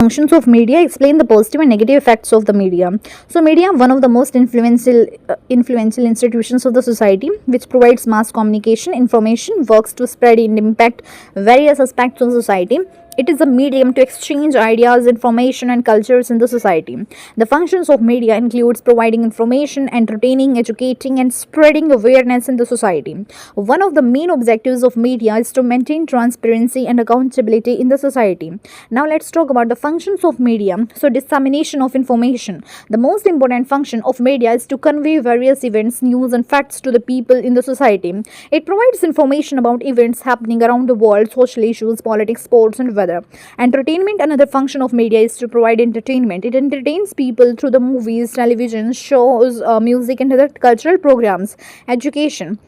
Functions of media, explain the positive and negative effects of the media. So media, one of the most influential institutions of the society, which provides mass communication information, works to spread and impact various aspects of society. It is a medium to exchange ideas, information and cultures in the society. The functions of media includes providing information, entertaining, educating and spreading awareness in the society. One of the main objectives of media is to maintain transparency and accountability in the society. Now let's talk about the functions of media. So dissemination of information. The most important function of media is to convey various events, news and facts to the people in the society. It provides information about events happening around the world, social issues, politics, sports and weather. Entertainment, another function of media is to provide entertainment. It entertains people through the movies, television, shows, music and other cultural programs. Education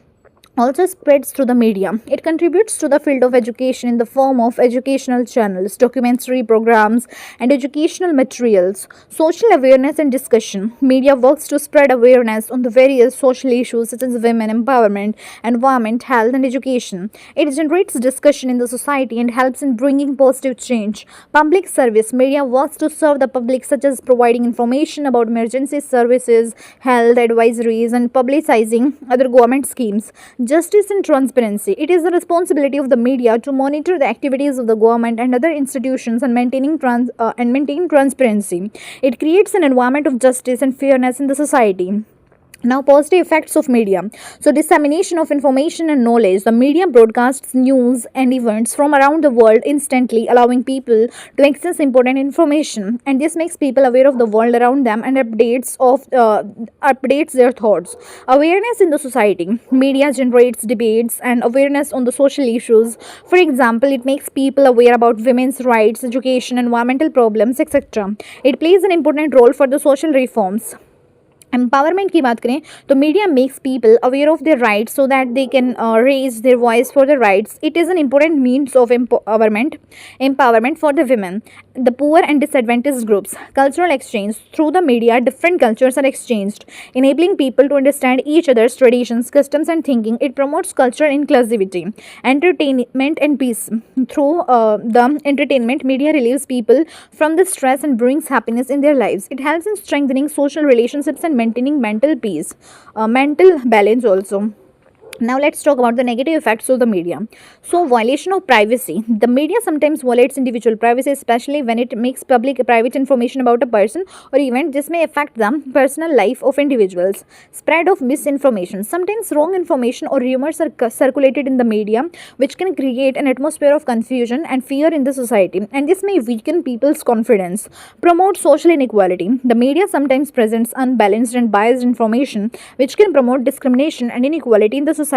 also spreads through the media. It contributes to the field of education in the form of educational channels, documentary programs, and educational materials. Social awareness and discussion. Media works to spread awareness on the various social issues such as women empowerment, environment, health, and education. It generates discussion in the society and helps in bringing positive change. Public service. Media works to serve the public, such as providing information about emergency services, health advisories, and publicizing other government schemes. Justice and transparency. It is the responsibility of the media to monitor the activities of the government and other institutions and maintain transparency. It creates an environment of justice and fairness in the society. Now, positive effects of media. So, dissemination of information and knowledge. The media broadcasts news and events from around the world instantly, allowing people to access important information. And this makes people aware of the world around them and updates their thoughts. Awareness in the society. Media generates debates and awareness on the social issues. For example, it makes people aware about women's rights, education, environmental problems, etc. It plays an important role for the social reforms. Empowerment की बात करें तो media makes people aware of their rights so that they can raise their voice for the rights. It is an important means of empowerment for the women, the poor and disadvantaged groups. Cultural exchange. Through the media, different cultures are exchanged, enabling people to understand each other's traditions, customs and thinking. It promotes cultural inclusivity. Entertainment and peace. Through the entertainment, media relieves people from the stress and brings happiness in their lives. It helps in strengthening social relationships and maintaining mental peace, mental balance also. Now let's talk about the negative effects of the media. So, violation of privacy. The media sometimes violates individual privacy, especially when it makes public private information about a person or event. This may affect the personal life of individuals. Spread of misinformation. Sometimes wrong information or rumors are circulated in the media, which can create an atmosphere of confusion and fear in the society, and this may weaken people's confidence. Promote social inequality. The media sometimes presents unbalanced and biased information, which can promote discrimination and inequality in the society.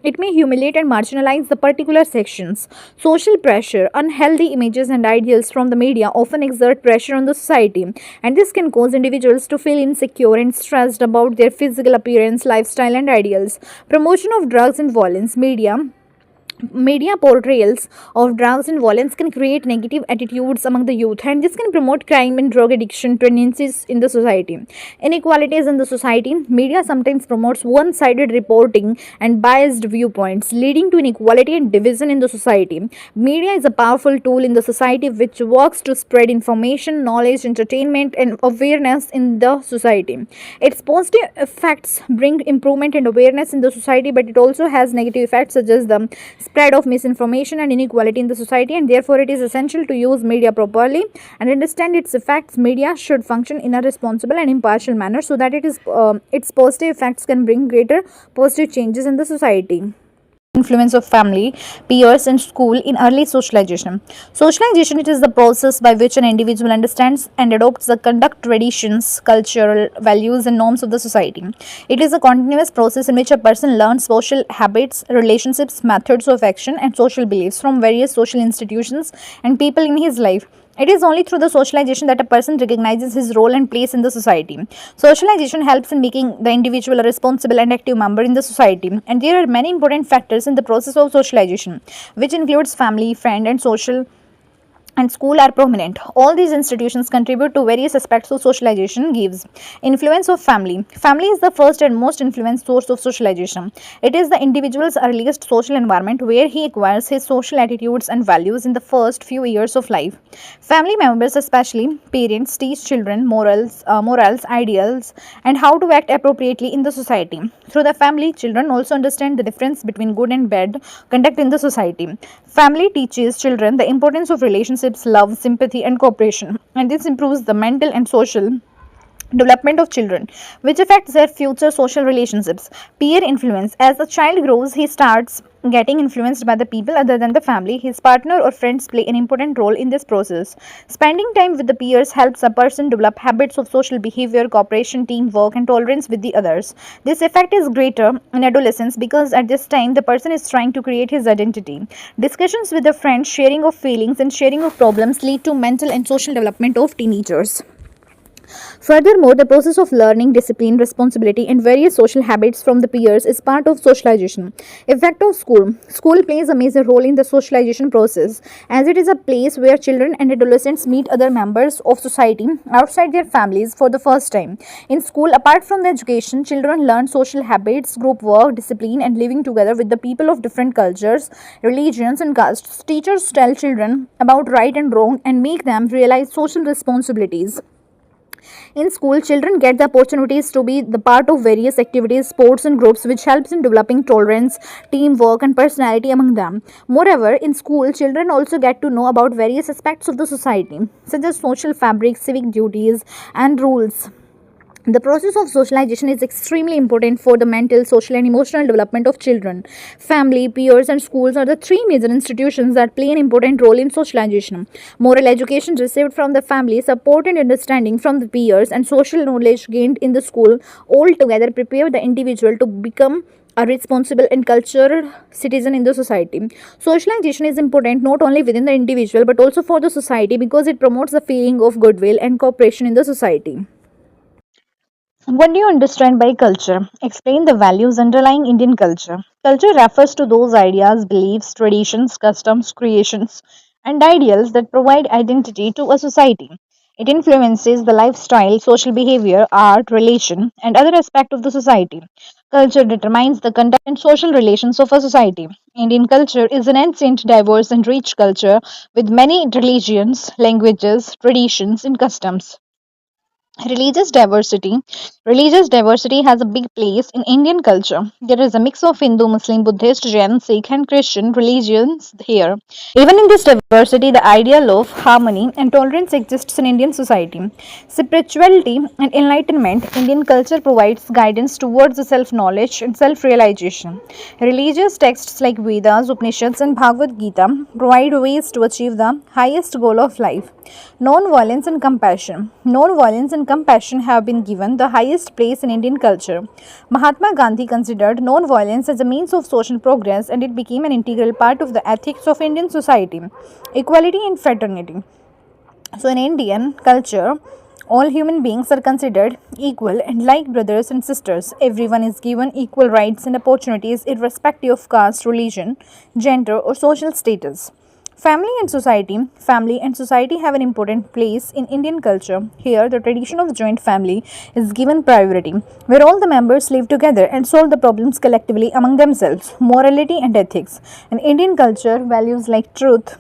It may humiliate and marginalize the particular sections. Social pressure. Unhealthy images and ideals from the media often exert pressure on the society, and this can cause individuals to feel insecure and stressed about their physical appearance, lifestyle, and ideals. Promotion of drugs and violence. Media portrayals of drugs and violence can create negative attitudes among the youth, and this can promote crime and drug addiction tendencies in the society. Inequalities in the society. Media sometimes promotes one-sided reporting and biased viewpoints, leading to inequality and division in the society. Media is a powerful tool in the society which works to spread information, knowledge, entertainment, and awareness in the society. Its positive effects bring improvement and awareness in the society, but it also has negative effects such as the spread of misinformation and inequality in the society, and therefore it is essential to use media properly and understand its effects. Media should function in a responsible and impartial manner so that its positive effects can bring greater positive changes in the society. Influence of family, peers and school in early socialization. Socialization, it is the process by which an individual understands and adopts the conduct, traditions, cultural values and norms of the society. It is a continuous process in which a person learns social habits, relationships, methods of action and social beliefs from various social institutions and people in his life. It is only through the socialization that a person recognizes his role and place in the society. Socialization helps in making the individual a responsible and active member in the society, and there are many important factors in the process of socialization, which includes family, friend, and social and school are prominent. All these institutions contribute to various aspects of socialization gives. Influence of family. Family is the first and most influenced source of socialization. It is the individual's earliest social environment where he acquires his social attitudes and values in the first few years of life. Family members, especially parents, teach children morals, ideals, and how to act appropriately in the society. Through the family, children also understand the difference between good and bad conduct in the society. Family teaches children the importance of relationships, love, sympathy, and cooperation, and this improves the mental and social development of children, which affects their future social relationships. Peer influence. As a child grows, he starts getting influenced by the people other than the family. His partner or friends play an important role in this process. Spending time with the peers helps a person develop habits of social behavior, cooperation, teamwork, and tolerance with the others. This effect is greater in adolescence because at this time the person is trying to create his identity. Discussions with the friends, sharing of feelings, and sharing of problems lead to mental and social development of teenagers. Furthermore, the process of learning discipline, responsibility, and various social habits from the peers is part of socialization. Effect of school. School plays a major role in the socialization process as it is a place where children and adolescents meet other members of society outside their families for the first time. In school, apart from the education, children learn social habits, group work, discipline, and living together with the people of different cultures, religions, and castes. Teachers tell children about right and wrong and make them realize social responsibilities. In school, children get the opportunities to be the part of various activities, sports, and groups, which helps in developing tolerance, teamwork, and personality among them. Moreover, in school, children also get to know about various aspects of the society, such as social fabric, civic duties, and rules. The process of socialization is extremely important for the mental, social, and emotional development of children. Family, peers, and schools are the three major institutions that play an important role in socialization. Moral education received from the family, support and understanding from the peers, and social knowledge gained in the school all together prepare the individual to become a responsible and cultured citizen in the society. Socialization is important not only within the individual but also for the society because it promotes the feeling of goodwill and cooperation in the society. What do you understand by culture? Explain the values underlying Indian culture. Culture refers to those ideas, beliefs, traditions, customs, creations, and ideals that provide identity to a society. It influences the lifestyle, social behavior, art, relation, and other aspects of the society. Culture determines the conduct and social relations of a society. Indian culture is an ancient, diverse, and rich culture with many religions, languages, traditions, and customs. Religious diversity has a big place in Indian culture. There is a mix of Hindu, Muslim, Buddhist, Jain, Sikh, and Christian religions here. Even in this diversity, the ideal of harmony and tolerance exists in Indian society. Spirituality and enlightenment. Indian culture provides guidance towards the self-knowledge and self-realization. Religious texts like Vedas, Upanishads, and Bhagavad Gita provide ways to achieve the highest goal of life. Non-violence and compassion. Non-violence and compassion have been given the highest place in Indian culture. Mahatma Gandhi considered non-violence as a means of social progress and it became an integral part of the ethics of Indian society. Equality and fraternity. So, in Indian culture, all human beings are considered equal and like brothers and sisters. Everyone is given equal rights and opportunities irrespective of caste, religion, gender, or social status. Family and society. Family and society have an important place in Indian culture. Here, the tradition of joint family is given priority, where all the members live together and solve the problems collectively among themselves. Morality and ethics. In Indian culture, values like truth,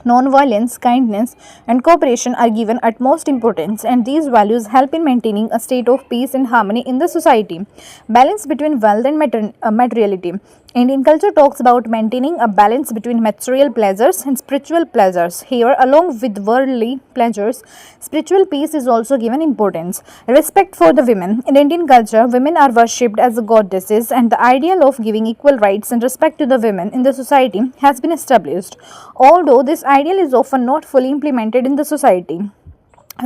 non-violence, kindness, and cooperation are given utmost importance, and these values help in maintaining a state of peace and harmony in the society. Balance between wealth and materiality. Indian culture talks about maintaining a balance between material pleasures and spiritual pleasures. Here, along with worldly pleasures, spiritual peace is also given importance. Respect for the women. In Indian culture, women are worshipped as goddesses, and the ideal of giving equal rights and respect to the women in the society has been established. Although this ideal is often not fully implemented in the society.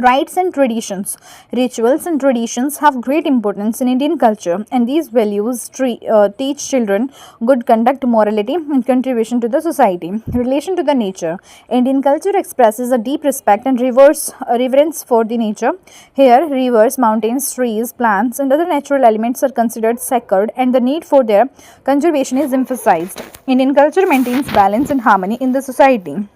Rites and traditions. Rituals and traditions have great importance in Indian culture, and these values teach children good conduct, morality, and contribution to the society. Relation to the nature. Indian culture expresses a deep respect and reverence for the nature. Here, rivers, mountains, trees, plants, and other natural elements are considered sacred, and the need for their conservation is emphasized. Indian culture maintains balance and harmony in the society.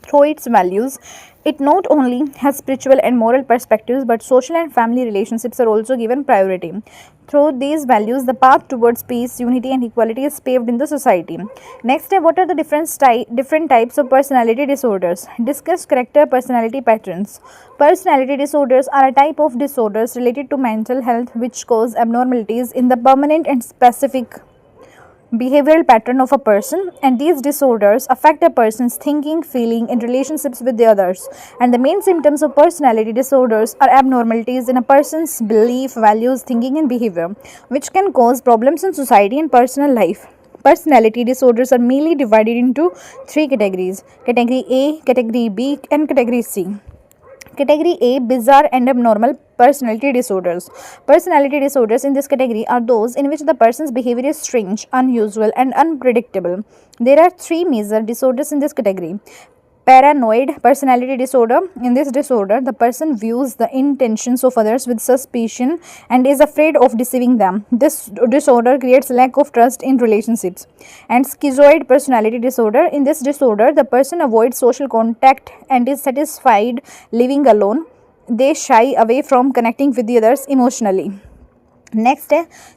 through its values. It not only has spiritual and moral perspectives, but social and family relationships are also given priority. Through these values, the path towards peace, unity, and equality is paved in the society. Next, what are the different types of personality disorders? Discuss character personality patterns. Personality disorders are a type of disorders related to mental health which cause abnormalities in the permanent and specific behavioral pattern of a person, and these disorders affect a person's thinking, feeling, and relationships with the others. And the main symptoms of personality disorders are abnormalities in a person's belief, values, thinking, and behavior, which can cause problems in society and personal life. Personality disorders are mainly divided into three categories: category A, category B, and category C. Category A, bizarre and abnormal personality disorders. Personality disorders in this category are those in which the person's behavior is strange, unusual, and unpredictable. There are three major disorders in this category. Paranoid personality disorder. In this disorder, the person views the intentions of others with suspicion and is afraid of deceiving them. This disorder creates lack of trust in relationships. And schizoid personality disorder. In this disorder, the person avoids social contact and is satisfied living alone. They shy away from connecting with the others emotionally. Next,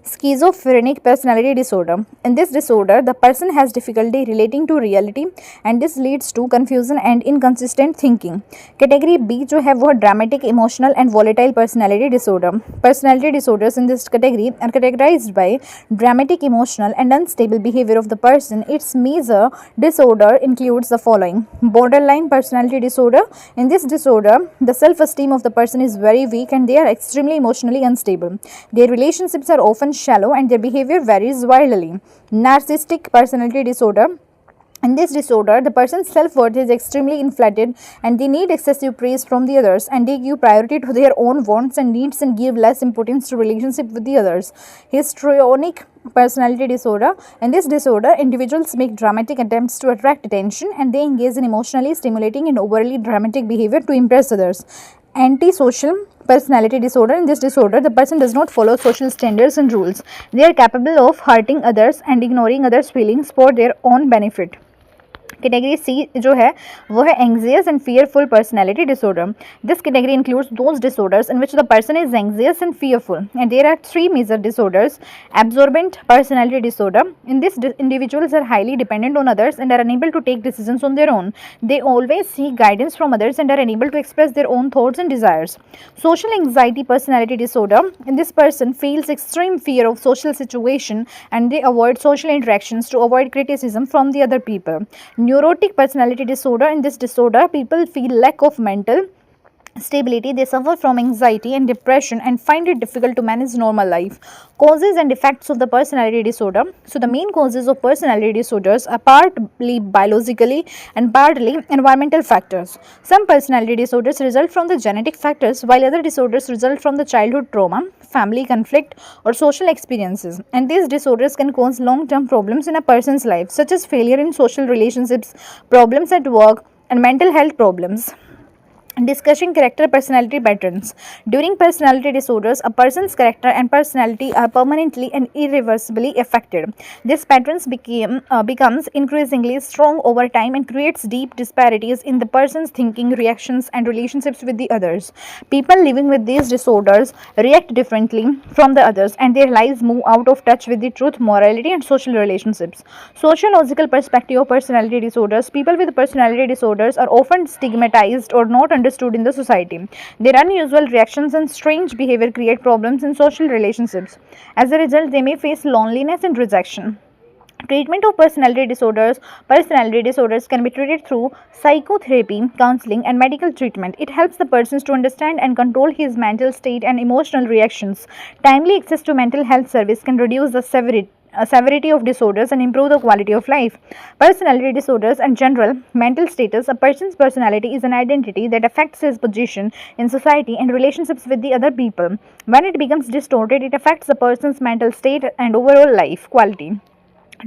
schizophrenic personality disorder. In this disorder, the person has difficulty relating to reality and this leads to confusion and inconsistent thinking. Category B जो है वो dramatic, emotional and volatile personality disorder. Personality disorders in this category are categorized by dramatic, emotional and unstable behavior of the person. Its major disorder includes the following: borderline personality disorder. In this disorder, the self-esteem of the person is very weak and they are extremely emotionally unstable. Their relationships are often shallow and their behavior varies wildly. Narcissistic personality disorder. In this disorder, the person's self-worth is extremely inflated and they need excessive praise from the others and they give priority to their own wants and needs and give less importance to relationship with the others. Histrionic personality disorder. In this disorder, individuals make dramatic attempts to attract attention and they engage in emotionally stimulating and overly dramatic behavior to impress others. Antisocial personality disorder. In this disorder, the person does not follow social standards and rules. They are capable of hurting others and ignoring others' feelings for their own benefit. Category C जो है वो है anxious and fearful personality disorder. This category includes those disorders in which the person is anxious and fearful. And there are three major disorders. Absorbent personality disorder. In this, individuals are highly dependent on others and are unable to take decisions on their own. They always seek guidance from others and are unable to express their own thoughts and desires. Social anxiety personality disorder. In this person feels extreme fear of social situation and they avoid social interactions to avoid criticism from the other people. Neurotic personality disorder. In this disorder, people feel lack of mental stability. They suffer from anxiety and depression and find it difficult to manage normal life. Causes and effects of the personality disorder. So the main causes of personality disorders are partly biologically and partly environmental factors. Some personality disorders result from the genetic factors while other disorders result from the childhood trauma, family conflict or social experiences, and these disorders can cause long-term problems in a person's life such as failure in social relationships, problems at work and mental health problems. Discussing character personality patterns. During personality disorders, a person's character and personality are permanently and irreversibly affected. These patterns becomes increasingly strong over time and creates deep disparities in the person's thinking, reactions, and relationships with the others. People living with these disorders react differently from the others, and their lives move out of touch with the truth, morality, and social relationships. Sociological perspective of personality disorders. People with personality disorders are often stigmatized or not understood in the society. Their unusual reactions and strange behavior create problems in social relationships. As a result, they may face loneliness and rejection. Treatment of personality disorders. Personality disorders can be treated through psychotherapy, counseling, and medical treatment. It helps the person to understand and control his mental state and emotional reactions. Timely access to mental health service can reduce the severity of disorders and improve the quality of life. Personality disorders and general mental status. A person's personality is an identity that affects his position in society and relationships with the other people. When it becomes distorted, it affects the person's mental state and overall life quality.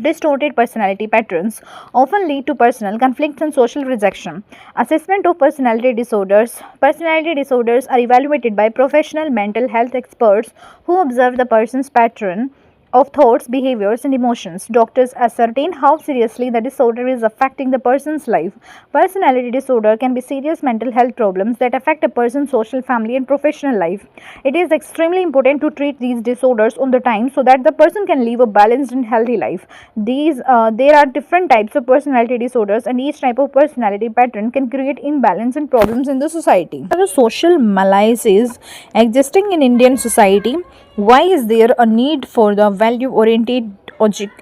Distorted personality patterns often lead to personal conflicts and social rejection. Assessment of personality disorders. Personality disorders are evaluated by professional mental health experts who observe the person's pattern of thoughts, behaviors, and emotions. Doctors ascertain how seriously the disorder is affecting the person's life. Personality disorder can be serious mental health problems that affect a person's social, family, and professional life. It is extremely important to treat these disorders on the time so that the person can live a balanced and healthy life. There are different types of personality disorders, and each type of personality pattern can create imbalance and problems in the society. The social malaise existing in Indian society. Why is there a need for the value oriented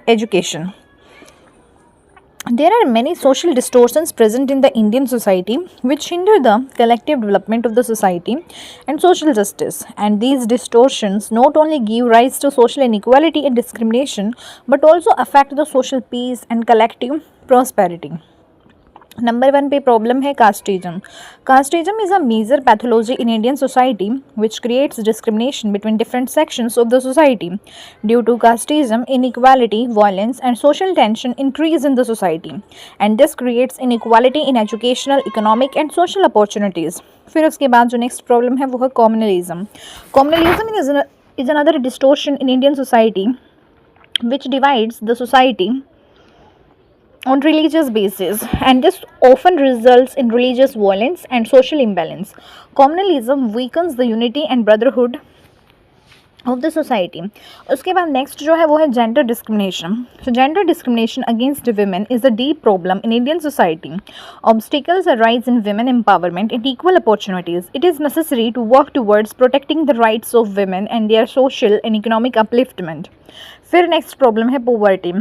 education? There are many social distortions present in the Indian society which hinder the collective development of the society and social justice. And these distortions not only give rise to social inequality and discrimination but also affect the social peace and collective prosperity. Number 1 पे problem है casteism. Casteism is a major pathology in Indian society which creates discrimination between different sections of the society. Due to casteism, inequality, violence, and social tension increase in the society, and this creates inequality in educational, economic, and social opportunities. फिर उसके बाद जो next problem है वो है communalism. Communalism is another distortion in Indian society which divides the society on religious basis, and this often results in religious violence and social imbalance. Communalism weakens the unity and brotherhood of the society. उसके बाद next जो है वो है gender discrimination. So gender discrimination against women is a deep problem in Indian society. Obstacles arise in women empowerment and equal opportunities. It is necessary to work towards protecting the rights of women and their social and economic upliftment. फिर next problem है poverty.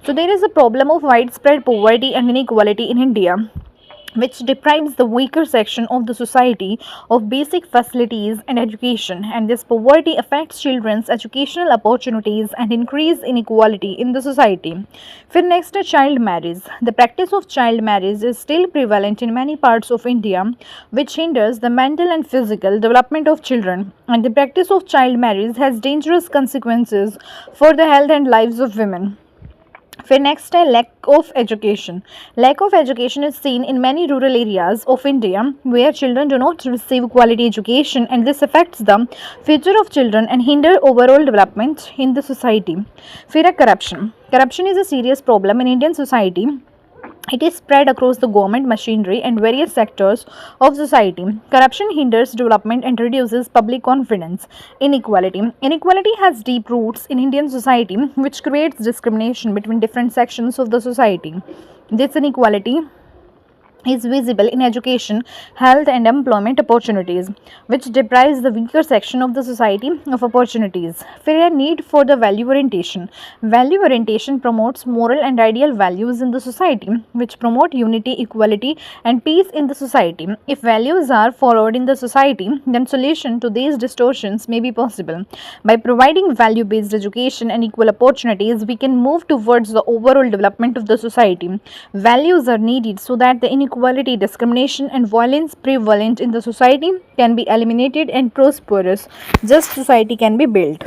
So there is a problem of widespread poverty and inequality in India, which deprives the weaker section of the society of basic facilities and education, and this poverty affects children's educational opportunities and increase inequality in the society. फिर next है child marriage. The practice of child marriage is still prevalent in many parts of India, which hinders the mental and physical development of children, and the practice of child marriage has dangerous consequences for the health and lives of women. फिर next है lack of education. Lack of education is seen in many rural areas of India where children do not receive quality education, and this affects the future of children and hinder overall development in the society. फिर है corruption. Corruption is a serious problem in Indian society. It is spread across the government machinery and various sectors of society. Corruption hinders development and reduces public confidence. Inequality. Inequality has deep roots in Indian society, which creates discrimination between different sections of the society. This inequality is visible in education, health, and employment opportunities, which deprives the weaker section of the society of opportunities. Fair need for the value orientation. Value orientation promotes moral and ideal values in the society, which promote unity, equality, and peace in the society. If values are followed in the society, then solution to these distortions may be possible. By providing value-based education and equal opportunities, we can move towards the overall development of the society. Values are needed so that the inequality, discrimination, and violence prevalent in the society can be eliminated and prosperous just society can be built.